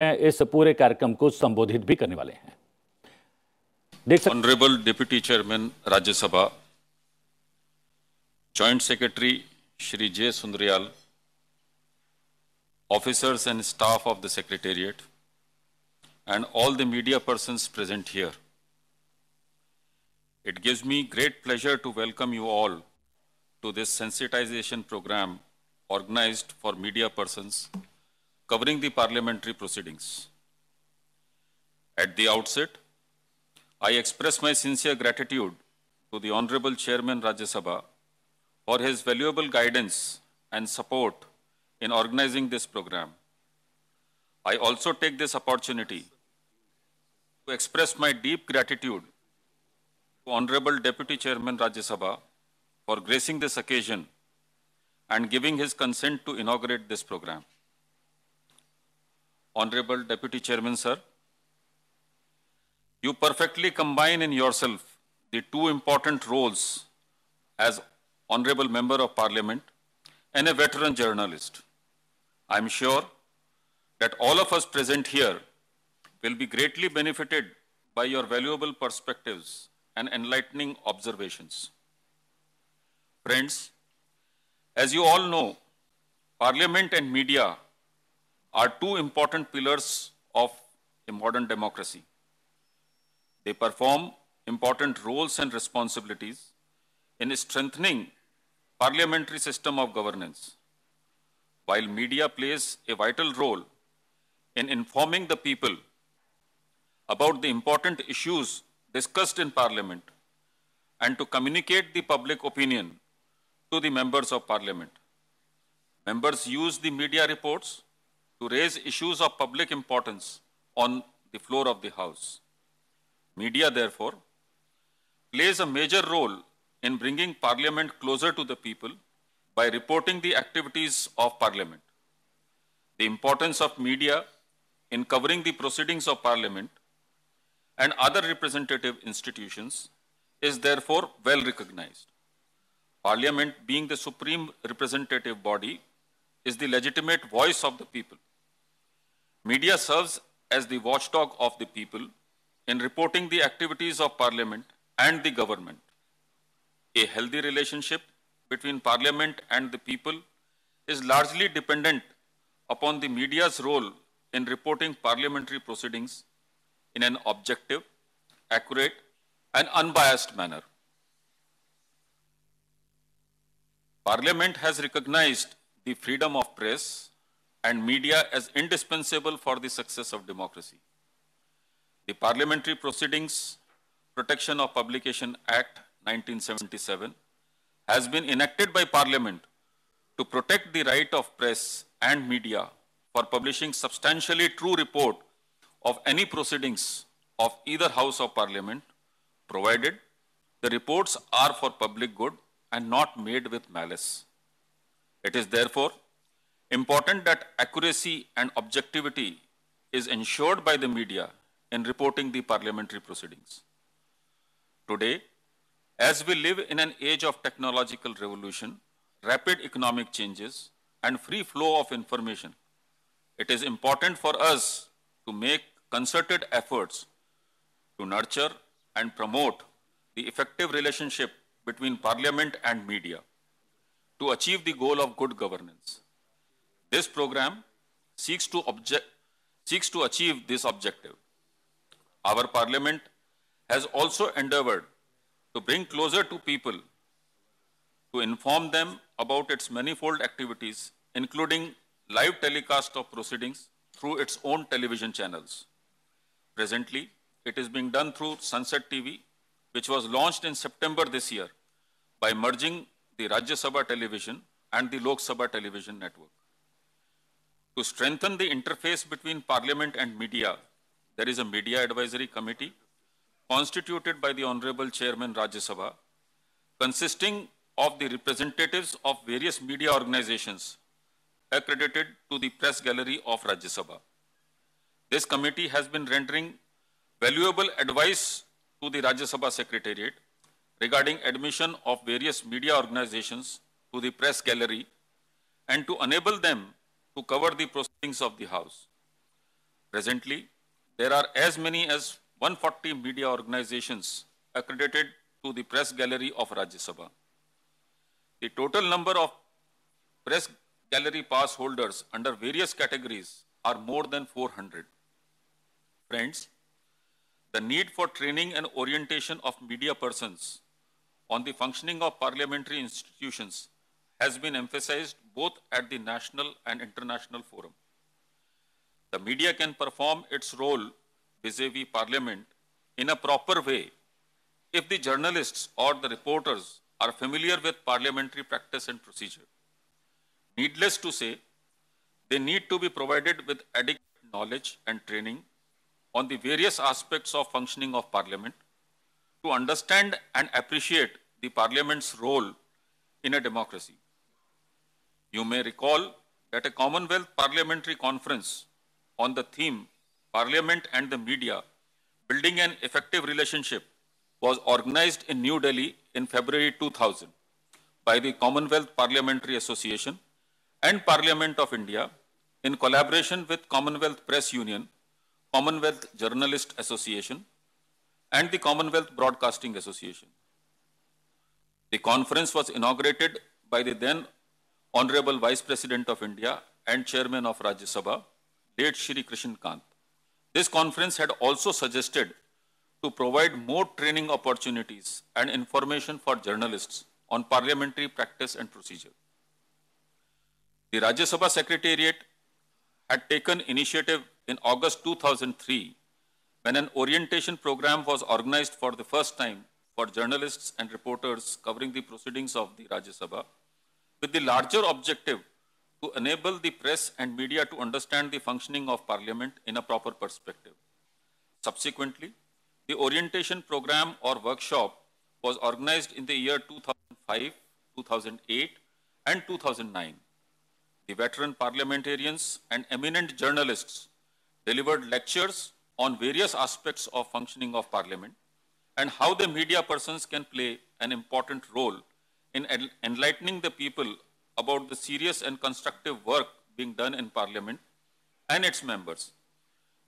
इस पूरे कार्यक्रम को संबोधित भी करने वाले हैं। देख सकते honourable deputy chairman Rajya Sabha, joint secretary Shri J Sundriyal, officers and staff of the Secretariat, and all the media persons present here. It gives me great pleasure to welcome you all to this sensitization program organized for media persons covering the parliamentary proceedings. At the outset, I express my sincere gratitude to the Honorable Chairman Rajya Sabha for his valuable guidance and support in organizing this program. I also take this opportunity to express my deep gratitude to Honorable Deputy Chairman Rajya Sabha for gracing this occasion and giving his consent to inaugurate this program. Honorable Deputy Chairman, sir, you perfectly combine in yourself the two important roles as Honorable Member of Parliament and a veteran journalist. I am sure that all of us present here will be greatly benefited by your valuable perspectives and enlightening observations. Friends, as you all know, Parliament and media are two important pillars of a modern democracy. They perform important roles and responsibilities in strengthening parliamentary system of governance, while media plays a vital role in informing the people about the important issues discussed in Parliament and to communicate the public opinion to the members of Parliament. Members use the media reports to raise issues of public importance on the floor of the House. Media, therefore, plays a major role in bringing Parliament closer to the people by reporting the activities of Parliament. The importance of media in covering the proceedings of Parliament and other representative institutions is therefore well recognized. Parliament, being the supreme representative body, is the legitimate voice of the people. Media serves as the watchdog of the people in reporting the activities of Parliament and the government. A healthy relationship between Parliament and the people is largely dependent upon the media's role in reporting parliamentary proceedings in an objective, accurate, and unbiased manner. Parliament has recognized the freedom of press and media as indispensable for the success of democracy. The Parliamentary Proceedings Protection of Publication Act 1977 has been enacted by Parliament to protect the right of press and media for publishing substantially true report of any proceedings of either House of Parliament, provided the reports are for public good and not made with malice. It is therefore important that accuracy and objectivity is ensured by the media in reporting the parliamentary proceedings. Today, as we live in an age of technological revolution, rapid economic changes, and free flow of information, it is important for us to make concerted efforts to nurture and promote the effective relationship between Parliament and media to achieve the goal of good governance. This program seeks to achieve this objective. Our Parliament has also endeavored to bring closer to people, to inform them about its manifold activities, including live telecast of proceedings through its own television channels. Presently, it is being done through Sunset TV, which was launched in September this year by merging the Rajya Sabha television and the Lok Sabha television network. To strengthen the interface between Parliament and media, there is a Media Advisory Committee constituted by the Honorable Chairman Rajya Sabha, consisting of the representatives of various media organizations accredited to the Press Gallery of Rajya Sabha. This committee has been rendering valuable advice to the Rajya Sabha Secretariat regarding admission of various media organizations to the Press Gallery and to enable them to cover the proceedings of the House. Presently, there are as many as 140 media organizations accredited to the press gallery of Rajya Sabha. The total number of press gallery pass holders under various categories are more than 400. Friends, the need for training and orientation of media persons on the functioning of parliamentary institutions has been emphasized both at the national and international forum. The media can perform its role vis-a-vis Parliament in a proper way if the journalists or the reporters are familiar with parliamentary practice and procedure. Needless to say, they need to be provided with adequate knowledge and training on the various aspects of functioning of Parliament to understand and appreciate the Parliament's role in a democracy. You may recall that a Commonwealth Parliamentary Conference on the theme Parliament and the Media, Building an Effective Relationship was organized in New Delhi in February 2000 by the Commonwealth Parliamentary Association and Parliament of India in collaboration with Commonwealth Press Union, Commonwealth Journalist Association, and the Commonwealth Broadcasting Association. The conference was inaugurated by the then Honorable Vice President of India and Chairman of Rajya Sabha, late Shri Krishan Kant. This conference had also suggested to provide more training opportunities and information for journalists on parliamentary practice and procedure. The Rajya Sabha Secretariat had taken initiative in August 2003 when an orientation program was organized for the first time for journalists and reporters covering the proceedings of the Rajya Sabha, with the larger objective to enable the press and media to understand the functioning of Parliament in a proper perspective. Subsequently, the orientation program or workshop was organized in the year 2005, 2008, and 2009. The veteran parliamentarians and eminent journalists delivered lectures on various aspects of functioning of Parliament and how the media persons can play an important role in enlightening the people about the serious and constructive work being done in Parliament and its members.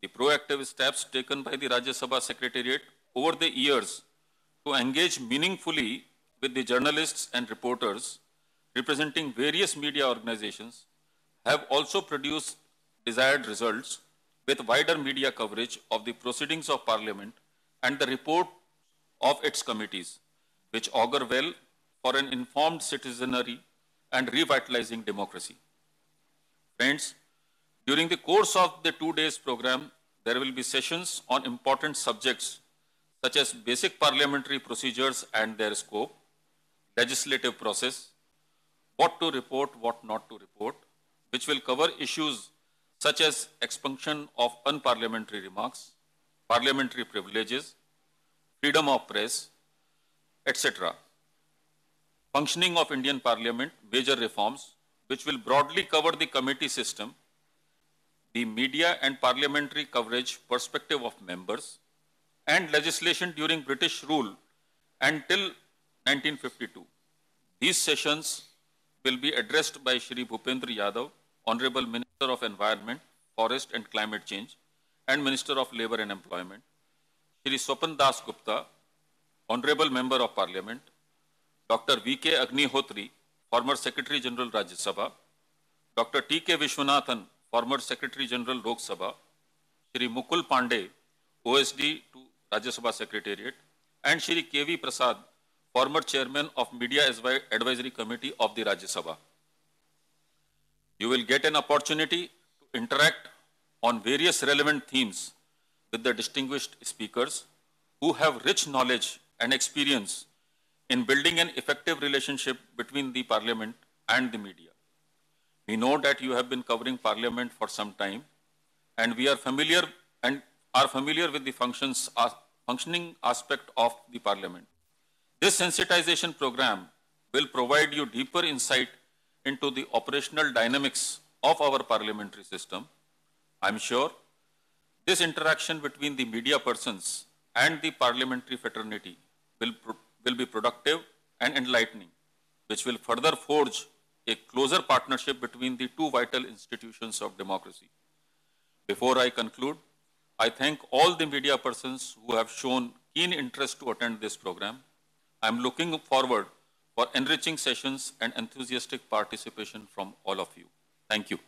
The proactive steps taken by the Rajya Sabha Secretariat over the years to engage meaningfully with the journalists and reporters representing various media organizations have also produced desired results with wider media coverage of the proceedings of Parliament and the report of its committees, which augur well for an informed citizenry and revitalizing democracy. Friends, during the course of the 2 days program, there will be sessions on important subjects such as basic parliamentary procedures and their scope, legislative process, what to report, what not to report, which will cover issues such as expunction of unparliamentary remarks, parliamentary privileges, freedom of press, etc. Functioning of Indian Parliament, major reforms, which will broadly cover the committee system, the media and parliamentary coverage perspective of members, and legislation during British rule until 1952. These sessions will be addressed by Shri Bhupendra Yadav, Honorable Minister of Environment, Forest and Climate Change, and Minister of Labour and Employment, Shri Swapan Das Gupta, Honorable Member of Parliament, Dr. V.K. Agnihotri, former Secretary General Rajya Sabha, Dr. T.K. Vishwanathan, former Secretary General Lok Sabha, Shri Mukul Pandey, OSD to Rajya Sabha Secretariat, and Shri K.V. Prasad, former Chairman of Media Advisory Committee of the Rajya Sabha. You will get an opportunity to interact on various relevant themes with the distinguished speakers who have rich knowledge and experience in building an effective relationship between the Parliament and the media. We know that you have been covering Parliament for some time, and we are familiar with the functioning aspect of the Parliament. This sensitization program will provide you deeper insight into the operational dynamics of our parliamentary system. I'm sure this interaction between the media persons and the parliamentary fraternity will be productive and enlightening, which will further forge a closer partnership between the two vital institutions of democracy. Before I conclude, I thank all the media persons who have shown keen interest to attend this program. I am looking forward for enriching sessions and enthusiastic participation from all of you. Thank you.